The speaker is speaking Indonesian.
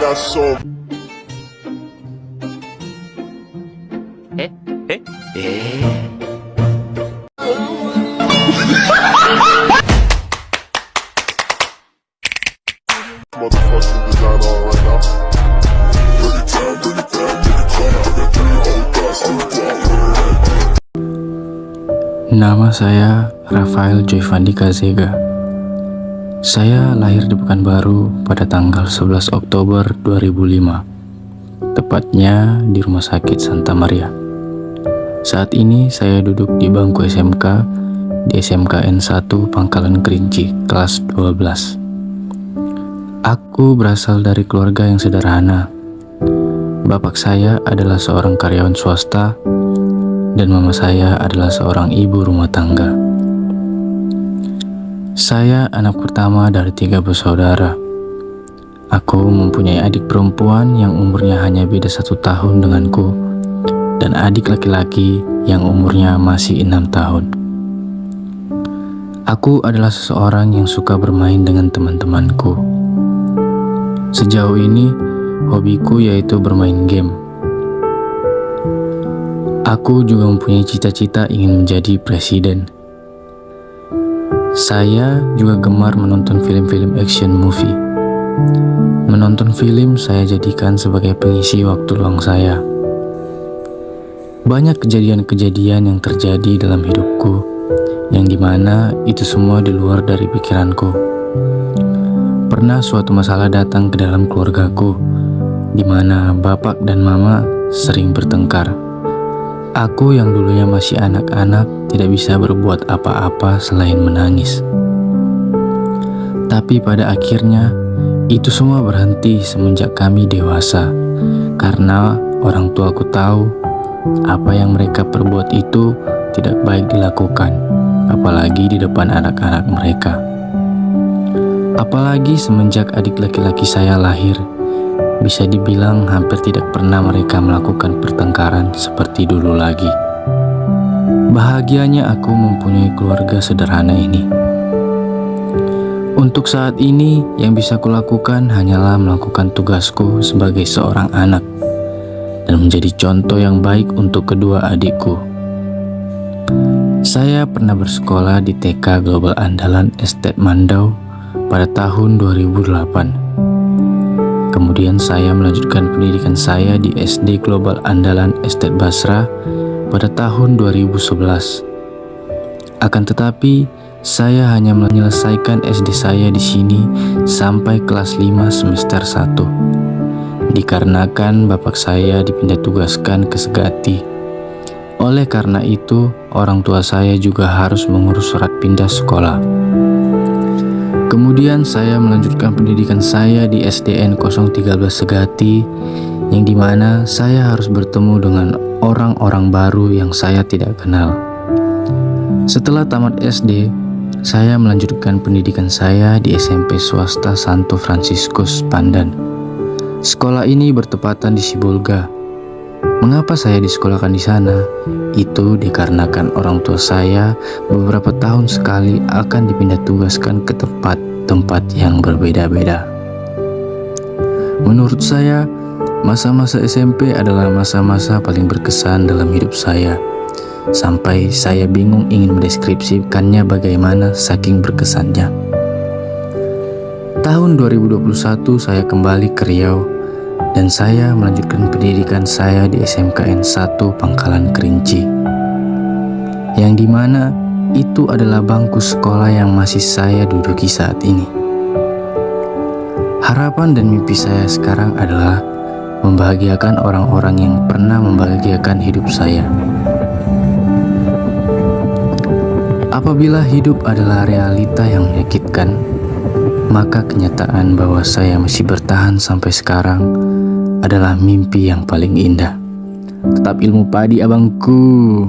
got so motherfucking design on right now. Bring it down, bring it down, bring it down. I got 3 old thoughts to Nama saya Rafael Joyvandi Kazega. Saya lahir di Pekanbaru pada tanggal 11 Oktober 2005, tepatnya di Rumah Sakit Santa Maria. Saat ini saya duduk di bangku SMK di SMKN 1 Pangkalan Kerinci, kelas 12. Aku berasal dari keluarga yang sederhana. Bapak saya adalah seorang karyawan swasta dan mama saya adalah seorang ibu rumah tangga. Saya anak pertama dari 3 bersaudara. Aku mempunyai adik perempuan yang umurnya hanya beda 1 tahun denganku, dan adik laki-laki yang umurnya masih 6 tahun. Aku adalah seseorang yang suka bermain dengan teman-temanku. Sejauh ini, hobiku yaitu bermain game. Aku juga mempunyai cita-cita ingin menjadi presiden. Saya juga gemar menonton film-film action movie. Menonton film saya jadikan sebagai pengisi waktu luang saya. Banyak kejadian-kejadian yang terjadi dalam hidupku, yang dimana itu semua di luar dari pikiranku. Pernah suatu masalah datang ke dalam keluargaku, di mana bapak dan mama sering bertengkar. Aku yang dulunya masih anak-anak tidak bisa berbuat apa-apa selain menangis. Tapi pada akhirnya itu semua berhenti semenjak kami dewasa, karena orang tuaku tahu apa yang mereka perbuat itu tidak baik dilakukan, apalagi di depan anak-anak mereka. Apalagi semenjak adik laki-laki saya lahir, bisa dibilang hampir tidak pernah mereka melakukan pertengkaran seperti dulu lagi. Bahagianya aku mempunyai keluarga sederhana ini. Untuk saat ini, yang bisa kulakukan hanyalah melakukan tugasku sebagai seorang anak dan menjadi contoh yang baik untuk kedua adikku. Saya pernah bersekolah di TK Global Andalan Estate Mandau pada tahun 2008. Kemudian saya melanjutkan pendidikan saya di SD Global Andalan Estate Basra pada tahun 2011. Akan tetapi, saya hanya menyelesaikan SD saya di sini sampai kelas 5 semester 1. Dikarenakan bapak saya dipindah tugaskan ke Segati. Oleh karena itu, orang tua saya juga harus mengurus surat pindah sekolah. Kemudian saya melanjutkan pendidikan saya di SDN 013 Segati, yang dimana saya harus bertemu dengan orang-orang baru yang saya tidak kenal. Setelah tamat SD, saya melanjutkan pendidikan saya di SMP swasta Santo Fransiskus Pandan. Sekolah ini bertepatan di Sibolga. Mengapa saya disekolahkan di sana? Itu dikarenakan orang tua saya beberapa tahun sekali akan dipindah tugaskan ke tempat yang berbeda-beda. Menurut saya, masa-masa SMP adalah masa-masa paling berkesan dalam hidup saya. Sampai saya bingung ingin mendeskripsikannya bagaimana saking berkesannya. Tahun 2021 saya kembali ke Riau dan saya melanjutkan pendidikan saya di SMKN 1 Pangkalan Kerinci, yang dimana itu adalah bangku sekolah yang masih saya duduki saat ini. Harapan dan mimpi saya sekarang adalah membahagiakan orang-orang yang pernah membahagiakan hidup saya. Apabila hidup adalah realita yang menyakitkan, maka kenyataan bahwa saya masih bertahan sampai sekarang adalah mimpi yang paling indah. Tetap ilmu padi abangku.